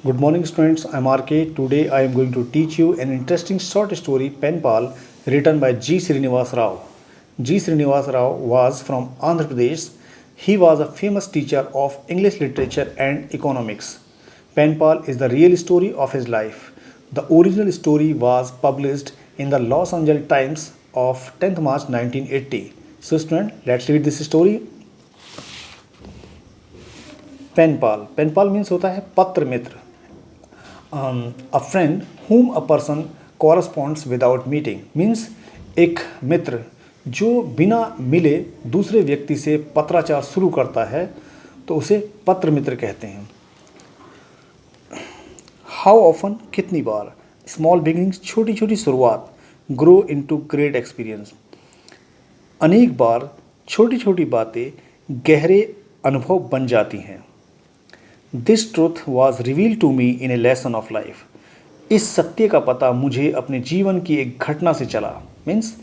Good morning, students. I'm RK. Today I am going to teach you an interesting short story, Pen Pal, written by G. Srinivas Rao. G. Srinivas Rao was from Andhra Pradesh. He was a famous teacher of English literature and economics. Pen Pal is the real story of his life. The original story was published in the Los Angeles Times of 10th March 1980. So, student, let's read this story. Pen pal. Pen pal means होता है पत्र मित्र. A friend whom a person corresponds without meeting means एक मित्र जो बिना मिले दूसरे व्यक्ति से पत्राचार शुरू करता है तो उसे पत्र मित्र कहते हैं. हाउ ऑफन कितनी बार. स्मॉल बिगिनिंग्स छोटी छोटी शुरुआत. ग्रो इनटू ग्रेट एक्सपीरियंस अनेक बार छोटी छोटी बातें गहरे अनुभव बन जाती हैं. This truth was reveal to me in a lesson of life. इस सत्य का पता मुझे अपने जीवन की एक घटना से चला. मीन्स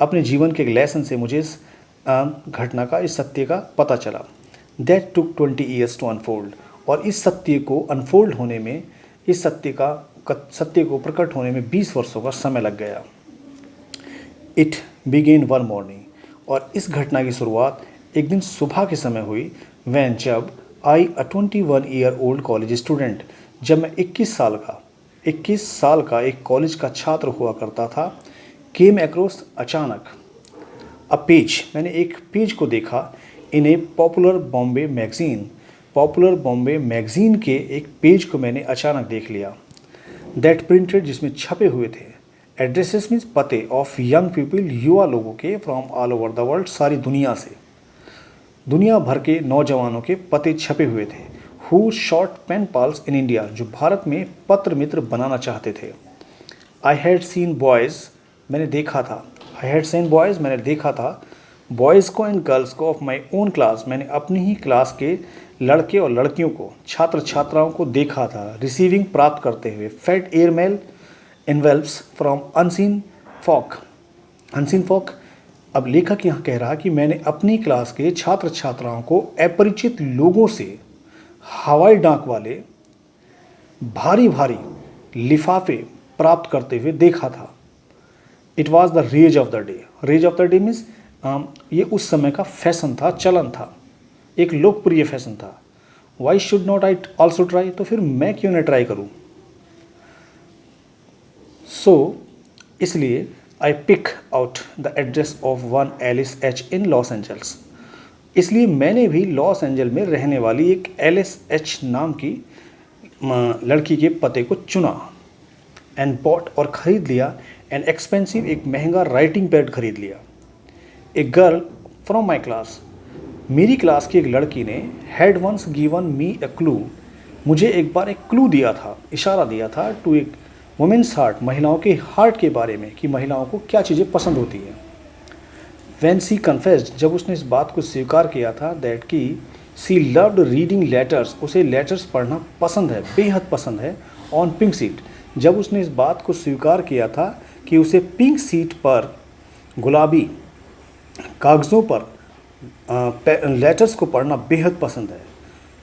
अपने जीवन के एक लेसन से मुझे इस घटना का, इस सत्य का पता चला. That took 20 years to unfold. और इस सत्य को अनफोल्ड होने में, इस सत्य को प्रकट होने में 20 वर्षों का समय लग गया. It began one morning. और इस घटना की शुरुआत एक दिन सुबह के समय हुई. वैन जब आई अ 21 ईयर ओल्ड कॉलेज स्टूडेंट. जब मैं 21 साल का एक कॉलेज का छात्र हुआ करता था. केम अक्रॉस अचानक अ पेज. मैंने एक पेज को देखा. इन ए पॉपुलर बॉम्बे मैगजीन के एक पेज को मैंने अचानक देख लिया. दैट प्रिंटेड, जिसमें छपे हुए थे एड्रेसेस मीन्स पते ऑफ यंग पीपल, युवा लोगों के, from all over the world, सारी दुनिया से, दुनिया भर के नौजवानों के पते छपे हुए थे. Who sought pen pals in India, जो भारत में पत्र मित्र बनाना चाहते थे. आई हैड सीन बॉयज़, मैंने देखा था बॉयज़ को एंड गर्ल्स को ऑफ माई ओन क्लास, मैंने अपनी ही क्लास के लड़के और लड़कियों को, छात्र छात्राओं को देखा था. रिसीविंग, प्राप्त करते हुए. Fat airmail envelopes from unseen folk. अब लेखक यहाँ कह रहा कि मैंने अपनी क्लास के छात्र छात्राओं को अपरिचित लोगों से हवाई डाक वाले भारी भारी लिफाफे प्राप्त करते हुए देखा था. It was the rage of the day. Rage of the day means ये उस समय का फैशन था, चलन था, एक लोकप्रिय फैशन था. Why should not I also try, तो फिर मैं क्यों न ट्राई करूँ. सो इसलिए I pick out the address of one Alice H in Los Angeles. इसलिए मैंने भी लॉस एंजल में रहने वाली एक एलिस एच नाम की लड़की के पते को चुना. एंड बॉट, और ख़रीद लिया. एंड एक्सपेंसिव, एक महंगा राइटिंग पैड खरीद लिया. A girl from my class, मेरी क्लास की एक लड़की ने had once given me a clue, मुझे एक बार एक क्लू दिया था, इशारा दिया था, टू एक वुमेन्स हार्ट, महिलाओं के हार्ट के बारे में, कि महिलाओं को क्या चीज़ें पसंद होती हैं. वैन सी कन्फेस्ड, जब उसने इस बात को स्वीकार किया था, दैट कि सी लव्ड रीडिंग लेटर्स, उसे लेटर्स पढ़ना पसंद है, बेहद पसंद है. ऑन पिंक सीट, जब उसने इस बात को स्वीकार किया था कि उसे पिंक सीट पर, गुलाबी कागज़ों पर लेटर्स को पढ़ना बेहद पसंद है.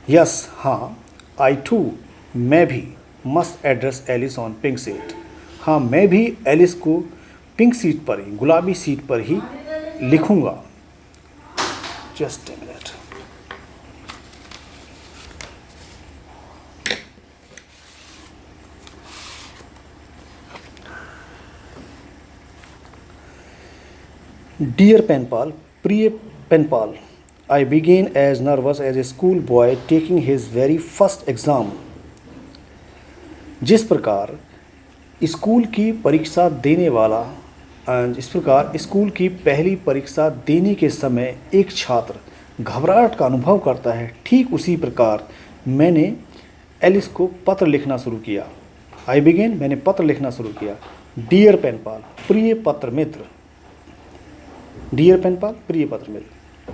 यस, हाँ. आई टू, मैं भी. Must address Alice on pink sheet, हाँ मैं भी एलिस को पिंक सीट पर ही, गुलाबी सीट पर ही लिखूंगा. Just a minute. Dear pen pal, प्रिय pen pal, I began as nervous as a school boy taking his very first exam. जिस प्रकार स्कूल की पहली परीक्षा देने के समय एक छात्र घबराहट का अनुभव करता है, ठीक उसी प्रकार मैंने एलिस को पत्र लिखना शुरू किया. आई बिगेन, मैंने पत्र लिखना शुरू किया. डियर पेन पाल, प्रिय पत्र मित्र. डियर पेन पाल, प्रिय पत्र मित्र.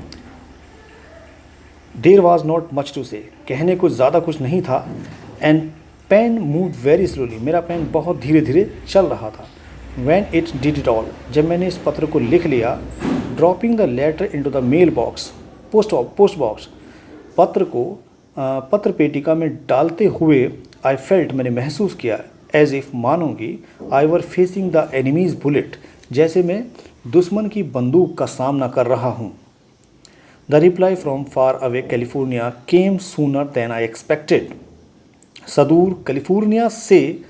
There was not much to say, कहने को ज़्यादा कुछ नहीं था. And pen move very slowly, मेरा पेन बहुत धीरे धीरे चल रहा था. When it did it all, जब मैंने इस पत्र को लिख लिया. Dropping the letter into the mail box, post box, पत्र को पत्र पेटिका में डालते हुए आई फेल्ट, मैंने महसूस किया, एज इफ मानूंगी, I were facing the enemy's bullet, जैसे मैं दुश्मन की बंदूक का सामना कर रहा हूँ। The reply from far away California came sooner than I expected. सदूर कैलिफोर्निया से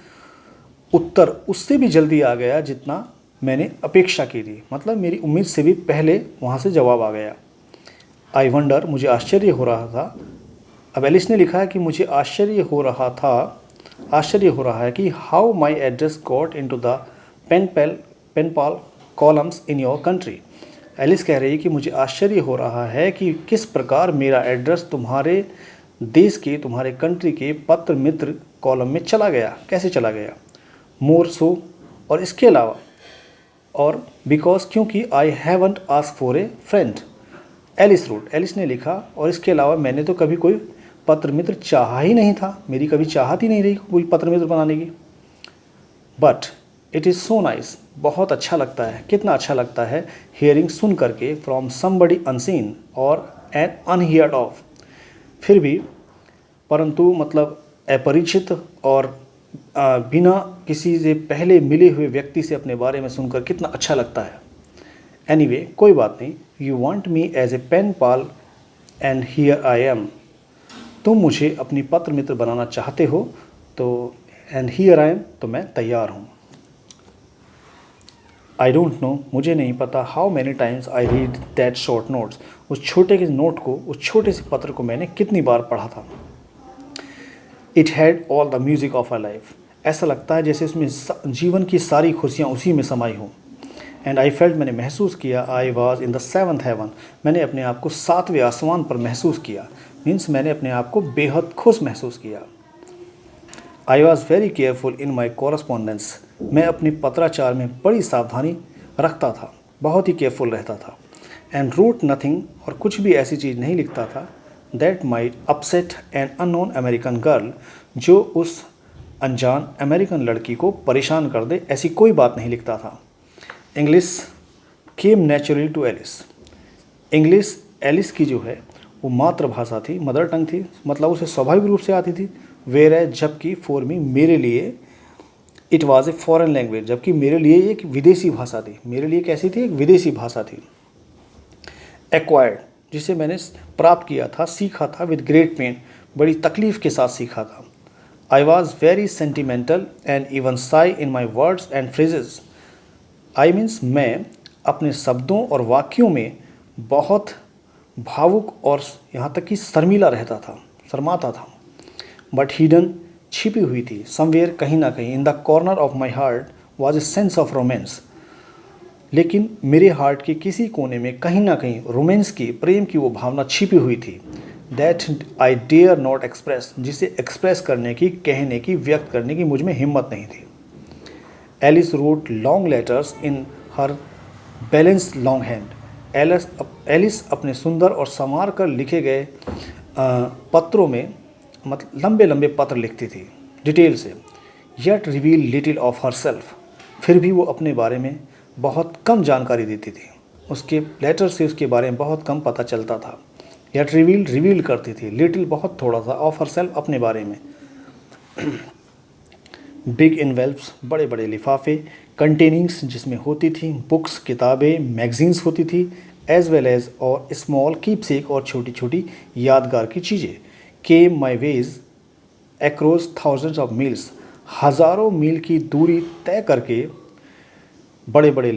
उत्तर उससे भी जल्दी आ गया जितना मैंने अपेक्षा की थी, मतलब मेरी उम्मीद से भी पहले वहाँ से जवाब आ गया। आई वंडर, मुझे आश्चर्य हो रहा था। अब एलिस ने लिखा है कि मुझे आश्चर्य हो रहा है कि how my address got into the penpal columns in your country. Alice कह रही है कि मुझे आश्चर्य हो रहा है कि किस प्रकार मेरा एड्रेस तुम्हारे देश के, तुम्हारे कंट्री के पत्र मित्र कॉलम में चला गया, कैसे चला गया। मोर सो, और इसके अलावा, और बिकॉज, क्योंकि I haven't ask for a friend, Alice wrote, Alice ने लिखा, और इसके अलावा मैंने तो कभी कोई पत्र मित्र चाहा ही नहीं था, मेरी कभी चाहत ही नहीं रही कोई पत्र मित्र बनाने की। But it is so nice, बहुत अच्छा लगता है, कितना अच्छा लगता है, हियरिंग, सुन करके, फ्रॉम समबडी अनसीन और एन अनहियर्ड ऑफ, फिर भी, परंतु मतलब अपरिचित और बिना किसी से पहले मिले हुए व्यक्ति से अपने बारे में सुनकर कितना अच्छा लगता है। एनीवे, कोई बात नहीं, you want me as a pen pal and here I am, तुम मुझे अपनी पत्र मित्र बनाना चाहते हो, तो एंड हियर आई एम, तो मैं तैयार हूँ। आई डोंट नो, मुझे नहीं पता, how many times I read that short notes, उस छोटे के नोट को, उस छोटे से पत्र को मैंने कितनी बार पढ़ा था। It had all the music of our life, ऐसा लगता है जैसे उसमें जीवन की सारी खुशियाँ उसी में समाई हों। एंड आई फेल्ट, मैंने महसूस किया, I was in the seventh heaven, मैंने अपने आप को 7वें आसमान पर महसूस किया, मीन्स मैंने अपने आप को बेहद खुश महसूस किया। I was very careful in my correspondence, मैं अपनी पत्राचार में बड़ी सावधानी रखता था, बहुत ही केयरफुल रहता था। एंड रोट नथिंग, और कुछ भी ऐसी चीज़ नहीं लिखता था, that might upset an unknown American girl, जो उस अनजान अमेरिकन लड़की को परेशान कर दे, ऐसी कोई बात नहीं लिखता था। English came naturally to Alice, English Alice की जो है वो मातृभाषा थी, मदर टंग थी, मतलब उसे स्वाभाविक रूप से आती थी। वेर है, जबकि फॉर मी, मेरे लिए, it was a foreign language, जबकि मेरे लिए एक विदेशी भाषा थी, मेरे लिए कैसी थी, एक विदेशी भाषा थी। एक्वायर्ड, जिसे मैंने प्राप्त किया था, सीखा था, विद ग्रेट पेन, बड़ी तकलीफ़ के साथ सीखा था। I was very sentimental and even Sai in my words and phrases, I means, मैं अपने शब्दों और वाक्यों में बहुत भावुक और यहाँ तक कि शर्मीला रहता था, शर्माता था। बट हिडन, छिपी हुई थी, समवेयर, कहीं ना कहीं, in the corner of my heart was a sense of romance, लेकिन मेरे हार्ट के किसी कोने में कहीं ना कहीं रोमांस की, प्रेम की वो भावना छिपी हुई थी। That I dare not express, जिसे एक्सप्रेस करने की, कहने की, व्यक्त करने की मुझ में हिम्मत नहीं थी। Alice wrote long letters in her balance long hand, Alice अपने सुंदर और संवार कर लिखे गए पत्रों में, मतलब लंबे लंबे पत्र लिखती थी, डिटेल से। Yet reveal little of her self, फिर भी वो अपने बारे में बहुत कम जानकारी देती थी, उसके लेटर से उसके बारे में बहुत कम पता चलता था। येट रिवील करती थी, लिटिल बहुत थोड़ा सा, ऑफ हर सेल्फ अपने बारे में। बिग इन्वेल्व्स, बड़े बड़े लिफाफे, कंटेनिंग्स, जिसमें होती थी बुक्स, किताबें, मैगजीन्स होती थी, एज वेल एज और स्मॉल कीपसेक, और छोटी छोटी यादगार की चीज़ें। Came my way across thousands of miles, हज़ारों मील की दूरी तय करके बड़े बड़े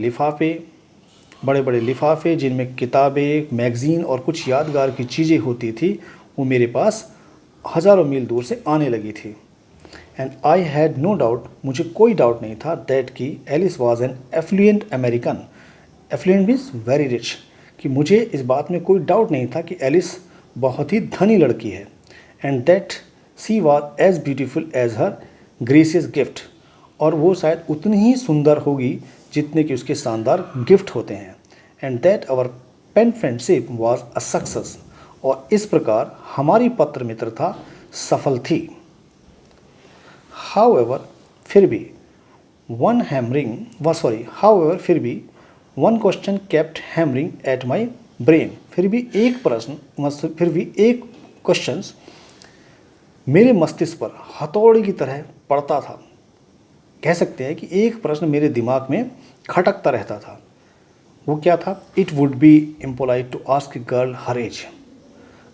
लिफाफे जिनमें किताबें, मैगज़ीन और कुछ यादगार की चीज़ें होती थी, वो मेरे पास हज़ारों मील दूर से आने लगी थी। And I had no doubt, मुझे कोई डाउट नहीं था, दैट कि Alice was an affluent American, affluent means very rich, कि मुझे इस बात में कोई डाउट नहीं था कि एलिस बहुत ही धनी लड़की है। And that she was as beautiful as her gracious gift, और वो शायद उतनी ही सुंदर होगी जितने कि उसके शानदार गिफ्ट होते हैं। And that our pen friendship was a success, और इस प्रकार हमारी पत्र मित्रता सफल थी। हाउएवर, फिर भी, one question kept hammering at my brain, फिर भी एक क्वेश्चन मेरे मस्तिष्क पर हथौड़ी की तरह पड़ता था। कह सकते हैं कि एक प्रश्न मेरे दिमाग में खटकता रहता था। वो क्या था? It would be impolite to ask a girl her age.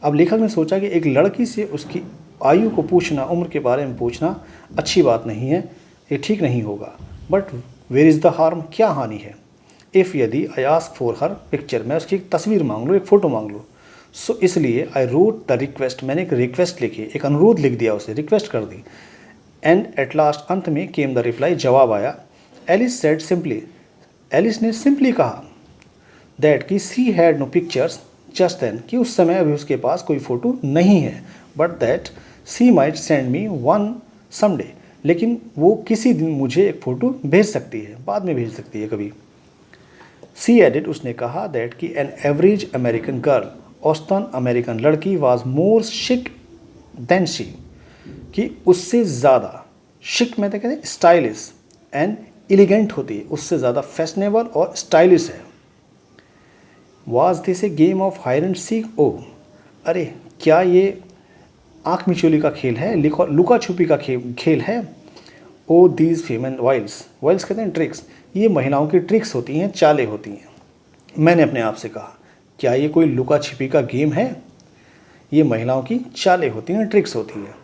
अब लेखक ने सोचा कि एक लड़की से उसकी आयु को पूछना, उम्र के बारे में पूछना अच्छी बात नहीं है, ये ठीक नहीं होगा। But where is the harm? क्या हानि है? इफ़ यदि I ask for her picture, मैं उसकी एक तस्वीर मांग लूँ, एक फ़ोटो मांग लूँ। सो इसलिए आई रोट द रिक्वेस्ट, मैंने एक रिक्वेस्ट लिखी, एक अनुरोध लिख दिया, उसे रिक्वेस्ट कर दी। एंड एट लास्ट, अंत में केम द रिप्लाई, जवाब आया। एलिस सेड सिंपली, एलिस ने सिंपली कहा दैट कि she had no pictures just then, कि उस समय अभी उसके पास कोई फ़ोटो नहीं है। But that she might send me one someday, लेकिन वो किसी दिन मुझे एक फ़ोटो भेज सकती है, बाद में भेज सकती है कभी। सी एडिड, उसने कहा दैट कि एन एवरेज अमेरिकन गर्ल, औसतन अमेरिकन लड़की, वाज मोर शिक देन शी, कि उससे ज़्यादा शिक में तो कहते हैं स्टाइलिश एंड एलिगेंट होती है, उससे ज़्यादा फैशनेबल और स्टाइलिश है। Was this a game of hide and seek? Oh, अरे क्या ये आँख मिचोली का खेल है, लुका छुपी का खेल है? ओ दीज फेमन वाइल्स, वाइल्स कहते हैं ट्रिक्स, ये महिलाओं की ट्रिक्स होती हैं, चालें होती हैं। मैंने अपने आप से कहा, क्या ये कोई लुका छिपी का गेम है? ये महिलाओं की चालें होती हैं, ट्रिक्स होती हैं।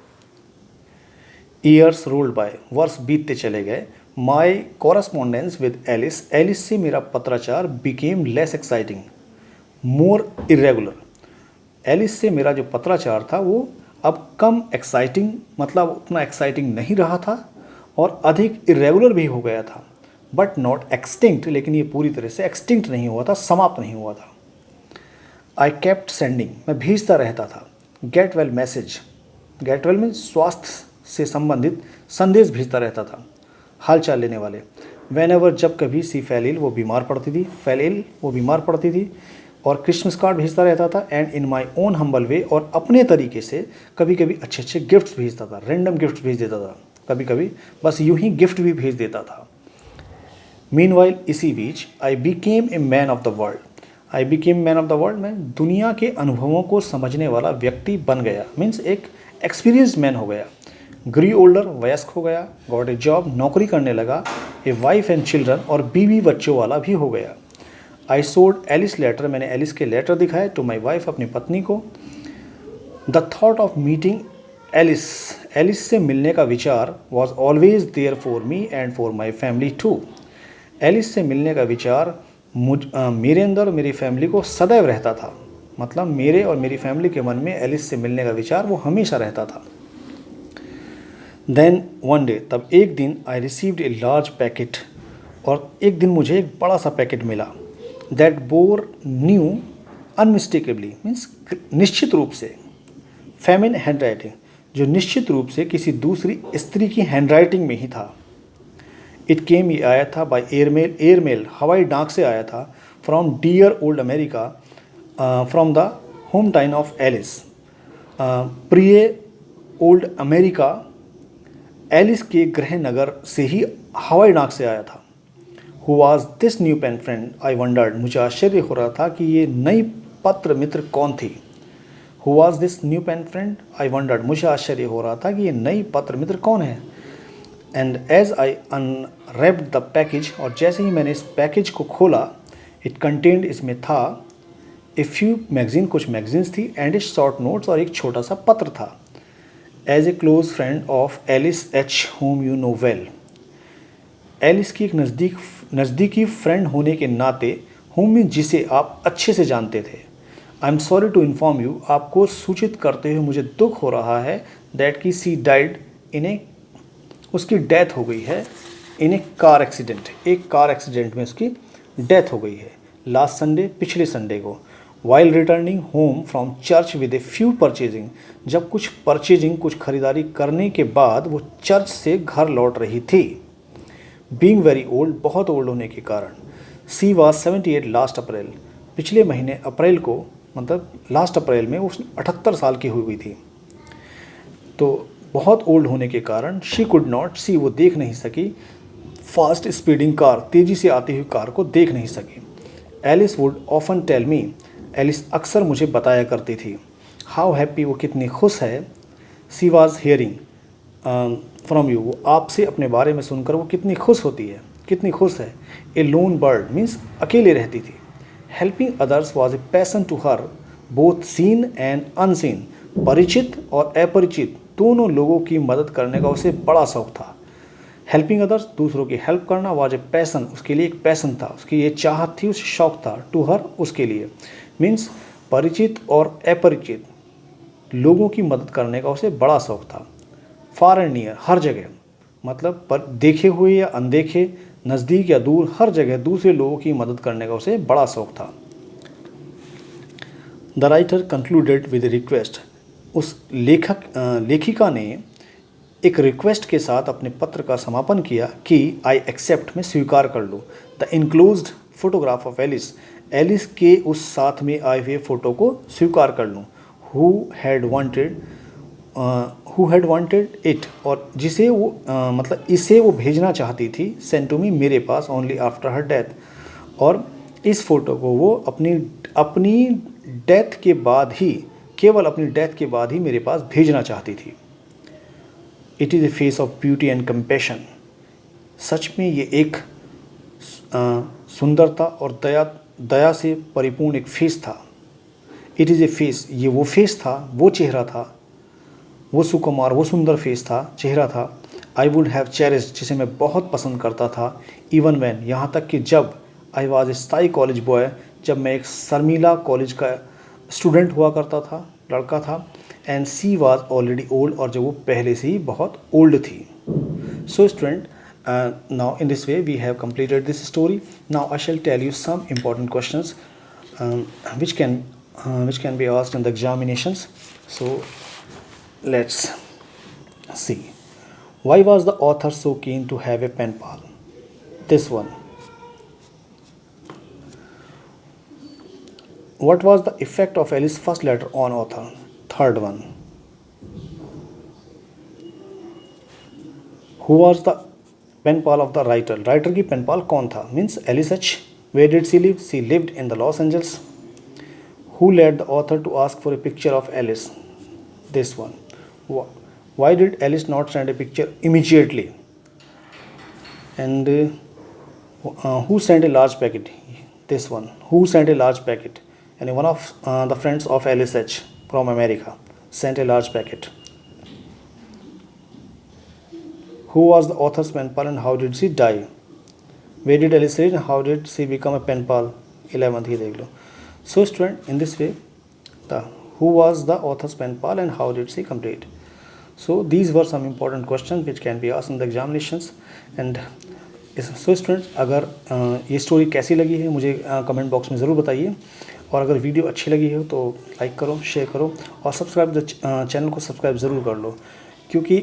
ईयर्स रोल्ड बाय, वर्ष बीतते चले गए। माई कॉरस्पॉन्डेंस विद एलिस, एलिस से मेरा पत्राचार बिकेम लेस एक्साइटिंग, मोर इरेगुलर। एलिस से मेरा जो पत्राचार था वो अब कम एक्साइटिंग, मतलब उतना एक्साइटिंग नहीं रहा था, और अधिक इरेगुलर भी हो गया था। बट नॉट एक्सटिंक्ट, लेकिन ये पूरी तरह से एक्सटिंक्ट नहीं हुआ था, समाप्त नहीं हुआ था। आई केप्ट सेंडिंग, मैं भेजता रहता था। Get well message, get well में स्वास्थ्य से संबंधित संदेश भेजता रहता था, हाल चाल लेने वाले। वेन एवर, जब कभी सी फैलिल, वो बीमार पड़ती थी, फैलिल वो बीमार पड़ती थी, और क्रिसमस कार्ड भेजता रहता था। And in my own humble way, और अपने तरीके से कभी कभी अच्छे अच्छे गिफ्ट्स भेजता था, रैंडम गिफ्ट्स भेज देता था, कभी कभी बस यूं ही गिफ्ट भी भेज देता था। मीनवाइल, इसी बीच, I became a man of the world, I became man of the world, मैं दुनिया के अनुभवों को समझने वाला व्यक्ति बन गया, मीन्स एक एक्सपीरियंस्ड मैन हो गया। ग्री ओल्डर, वयस्क हो गया। गॉट ए जॉब, नौकरी करने लगा। ए वाइफ एंड चिल्ड्रन, और बीवी बच्चों वाला भी हो गया। आई सोल्ड एलिस लेटर, मैंने एलिस के लेटर दिखाए टू माई वाइफ, अपनी पत्नी को। The thought of meeting Alice, Alice से मिलने का विचार was always there for me and for my family too, Alice से मिलने का विचार मेरे अंदर और मेरी फैमिली को सदैव रहता था, मतलब मेरे और मेरी फैमिली के मन में एलिस से मिलने का विचार वो हमेशा रहता था। देन वन डे, तब एक दिन, I received a large packet, और एक दिन मुझे एक बड़ा सा पैकेट मिला। दैट बोर न्यू अनमिस्टेकेबली, मीन्स निश्चित रूप से, फेमिन हैंड राइटिंग, जो निश्चित रूप से किसी दूसरी स्त्री की हैंड राइटिंग में ही था। इट केम, ये आया था, बाय एयरमेल, एयरमेल हवाई डाक से आया था, from dear old America, from the home town of Alice, प्रिय ओल्ड अमेरिका, एलिस के गृह नगर से ही हवाई डाक से आया था। Who was this new pen friend, I wondered, मुझे आश्चर्य हो रहा था कि ये नई पत्र मित्र कौन थी। Who was this new pen friend, I wondered, मुझे आश्चर्य हो रहा था कि ये नई पत्र मित्र कौन है। And as I unwrapped the package, और जैसे ही मैंने इस पैकेज को खोला, इट कंटेन्ड, इसमें था, ए फ्यू मैगजीन, कुछ मैगजीन्स थी, एंड ए शॉर्ट नोट्स, और एक छोटा सा पत्र था। As a close friend of Alice H whom you know well, Alice की एक नज़दीकी फ्रेंड होने के नाते, होम जिसे आप अच्छे से जानते थे। I am sorry to inform you, आपको सूचित करते हुए मुझे दुख हो रहा है, दैट की सी डाइड इन ए, उसकी डेथ हो गई है, इन ए कार एक्सीडेंट, एक कार एक्सीडेंट में उसकी डेथ हो गई है। लास्ट संडे, पिछले संडे को। While returning home from church with a few purchasing, जब कुछ परचेजिंग, कुछ खरीदारी करने के बाद वो चर्च से घर लौट रही थी। बीइंग वेरी ओल्ड, बहुत ओल्ड होने के कारण। सी वॉज 78 लास्ट अप्रैल, पिछले महीने अप्रैल को, मतलब लास्ट अप्रैल में उस 78 साल की हुई थी। तो बहुत ओल्ड होने के कारण शी कुड नॉट सी, वो देख नहीं सकी, फास्ट स्पीडिंग कार, तेज़ी से आती हुई कार को देख नहीं सकी। Alice would often tell me, Alice अक्सर मुझे बताया करती थी, हाउ हैप्पी, वो कितनी खुश है, सी वॉज हेयरिंग फ्रॉम यू, वो आपसे अपने बारे में सुनकर वो कितनी खुश होती है, कितनी खुश है। ए लोन बर्ड मीन्स अकेले रहती थी। Helping others was a passion to her, both seen and unseen, परिचित और अपरिचित दोनों लोगों की मदद करने का उसे बड़ा शौक था। हेल्पिंग अदर्स, दूसरों की हेल्प करना, वाज ए पैसन, उसके लिए एक पैसन था, उसकी ये चाहत थी, उसे शौक था। टू हर, उसके लिए, मीन्स परिचित और अपरिचित लोगों की मदद करने का उसे बड़ा शौक था। फार एंड नियर, हर जगह, मतलब पर देखे हुए या अनदेखे, नज़दीक या दूर, हर जगह दूसरे लोगों की मदद करने का उसे बड़ा शौक था। The writer concluded with A request, उस लेखिका ने एक रिक्वेस्ट के साथ अपने पत्र का समापन किया कि आई एक्सेप्ट, मैं स्वीकार कर लूँ, the enclosed photograph of Alice, Alice के उस साथ में आए हुए फ़ोटो को स्वीकार कर लूँ। हु हैड वांटेड इट, और जिसे वो मतलब इसे वो भेजना चाहती थी, सेंड टू मी, मेरे पास, ओनली आफ्टर हर डेथ, और इस फ़ोटो को वो अपनी डेथ के बाद ही, केवल अपनी डेथ के बाद ही मेरे पास भेजना चाहती थी। It is a face of beauty and compassion, सच में ये एक सुंदरता और दया से परिपूर्ण एक फेस था। इट इज़ ए फेस, ये वो फेस था, वो चेहरा था, वो सुकुमार, वो सुंदर फेस था, चेहरा था। आई वुड हैव चेरिस्ड, जिसे मैं बहुत पसंद करता था। इवन वैन, यहाँ तक कि जब, I was a sty college boy, जब मैं एक शर्मीला कॉलेज का स्टूडेंट हुआ करता था, लड़का था। And she was already old, और जब वो पहले से ही बहुत ओल्ड थी। So student, now in this way we have completed this story. Now I shall tell you some important questions which can be asked in the examinations. So let's see. Why was the author so keen to have a pen pal? This one. What was the effect of Alice's first letter on author? Third one. Who was the pen pal of the writer? Writer की pen pal कौन था? Means Alice H. Where did she live? She lived in the Los Angeles. Who led the author to ask for a picture of Alice? This one. Why did Alice not send a picture immediately? And who sent a large packet? This one. Who sent a large packet? And one of the friends of Alice H. from America sent a large packet. Who was the author's pen pal and how did she die? Where did Alice live and how did she become a pen pal? 11th ही देख लो. So student, in this way, who was the author's pen pal and how did she complete? So these were some important questions which can be asked in the examinations. And so students, अगर ये story कैसी लगी है मुझे comment box में ज़रूर बताइए, और अगर वीडियो अच्छी लगी हो तो लाइक करो, शेयर करो, और चैनल को सब्सक्राइब ज़रूर कर लो, क्योंकि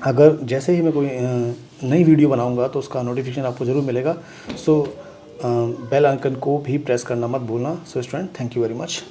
अगर जैसे ही मैं कोई नई वीडियो बनाऊंगा तो उसका नोटिफिकेशन आपको ज़रूर मिलेगा। सो बेल आइकन को भी प्रेस करना मत भूलना। So student, thank you very much.